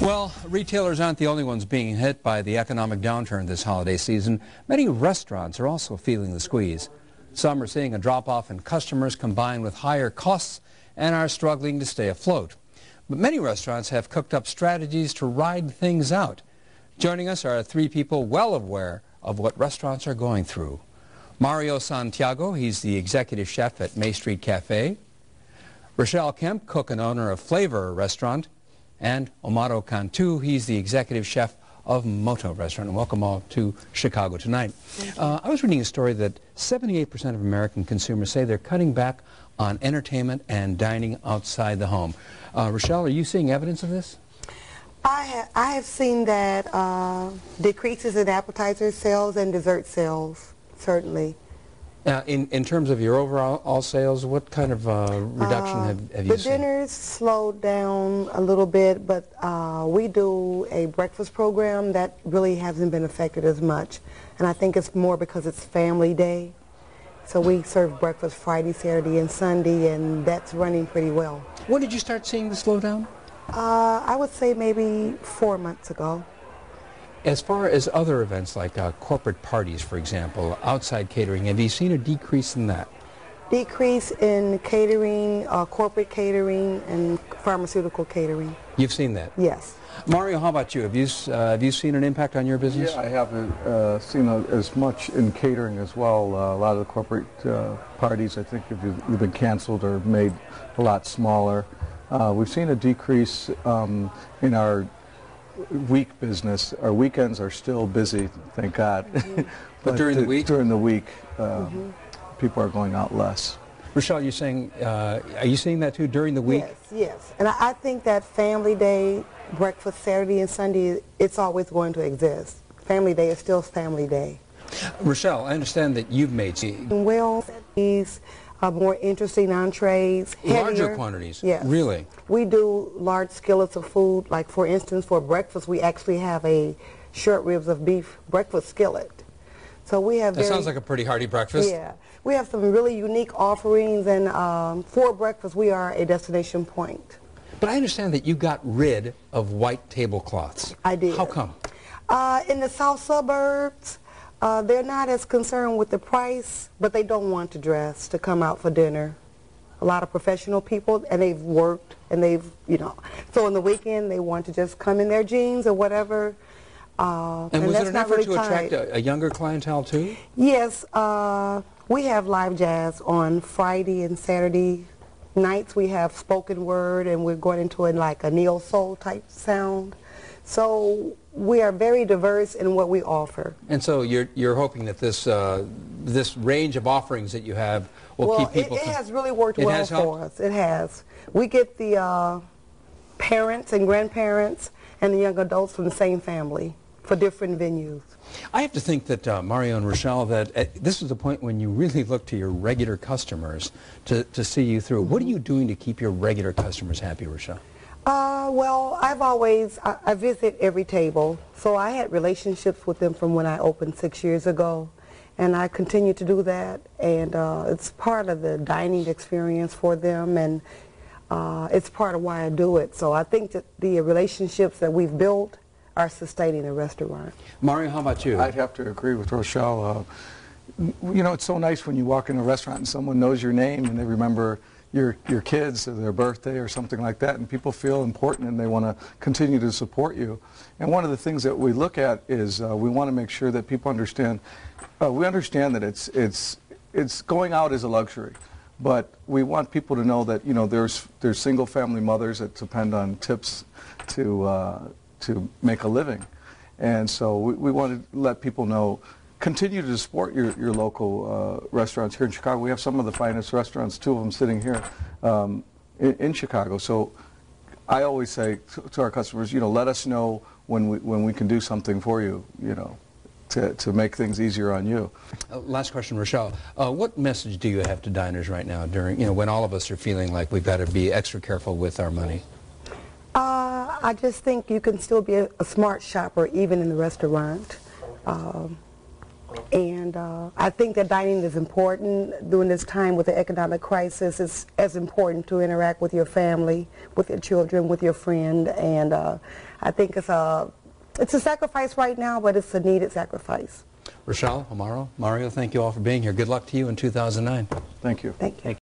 Well, retailers aren't the only ones being hit by the economic downturn this holiday season. Many restaurants are also feeling the squeeze. Some are seeing a drop-off in customers combined with higher costs and are struggling to stay afloat. But many restaurants have cooked up strategies to ride things out. Joining us are three people well aware of what restaurants are going through. Mario Santiago, he's the executive chef at May Street Cafe. Rochelle Kemp, cook and owner of Flavor Restaurant. And Omaro Cantu, he's the executive chef of Moto Restaurant. And welcome all to Chicago tonight. I was reading a story that 78% of American consumers say they're cutting back on entertainment and dining outside the home. Rochelle, are you seeing evidence of this? I have seen that decreases in appetizer sales and dessert sales, certainly. In terms of your overall sales, what kind of reduction have you seen? The dinners slowed down a little bit, but we do a breakfast program that really hasn't been affected as much. And I think it's more because it's family day. So we serve breakfast Friday, Saturday, and Sunday, and that's running pretty well. When did you start seeing the slowdown? I would say maybe 4 months ago. As far as other events like corporate parties, for example, outside catering, have you seen a decrease in that? Decrease in catering, corporate catering, and pharmaceutical catering. You've seen that? Yes. Mario, how about you? Have you seen an impact on your business? Yeah, I haven't seen as much in catering as well. A lot of the corporate parties, I think, have been canceled or made a lot smaller. We've seen a decrease in our week business. Our weekends are still busy, thank God. But during the week? During the week, people are going out less. Rochelle, you're saying, are you seeing that too during the week? Yes, yes. And I think that family day, breakfast Saturday and Sunday, it's always going to exist. Family day is still family day. Rochelle, I understand that you've made Well, these more interesting entrees. Larger quantities? Yes. Really? We do large skillets of food. Like, for instance, for breakfast, we actually have a short ribs of beef breakfast skillet. So we have That sounds like a pretty hearty breakfast. Yeah. We have some really unique offerings, and for breakfast, we are a destination point. But I understand that you got rid of white tablecloths. I did. How come? In the south suburbs, they're not as concerned with the price, but they don't want to dress to come out for dinner. A lot of professional people, and they've worked, and they've, so on the weekend they want to just come in their jeans or whatever. And was it an effort to attract a younger clientele too? Yes. We have live jazz on Friday and Saturday nights. We have spoken word, and we're going into like a neo-soul type sound. So we are very diverse in what we offer. And so you're hoping that this range of offerings that you have will keep people... It has really worked well for us. It has. We get the parents and grandparents and the young adults from the same family for different venues. I have to think that, Mario and Rochelle, that this is the point when you really look to your regular customers to see you through. What are you doing to keep your regular customers happy, Rochelle? Well, I visit every table, so I had relationships with them from when I opened 6 years ago, and I continue to do that, and it's part of the dining experience for them, and it's part of why I do it. So I think that the relationships that we've built are sustaining the restaurant. Mario, how about you? I'd have to agree with Rochelle. It's so nice when you walk in a restaurant and someone knows your name and they remember your kids or their birthday or something like that, and people feel important and they want to continue to support you. And one of the things that we look at is we want to make sure that people understand, we understand that it's going out is a luxury, but we want people to know that there's single family mothers that depend on tips to make a living. And so we want to let people know, continue to support your local restaurants here in Chicago. We have some of the finest restaurants, 2 of them sitting here in Chicago. So I always say to our customers, let us know when we can do something for you, to make things easier on you. Last question, Rochelle. What message do you have to diners right now during, when all of us are feeling like we've got to be extra careful with our money? I just think you can still be a smart shopper even in the restaurant. And And I think that dining is important during this time with the economic crisis. It's as important to interact with your family, with your children, with your friend. And I think it's a sacrifice right now, but it's a needed sacrifice. Rochelle, Amaro, Mario, thank you all for being here. Good luck to you in 2009. Thank you. Thank you.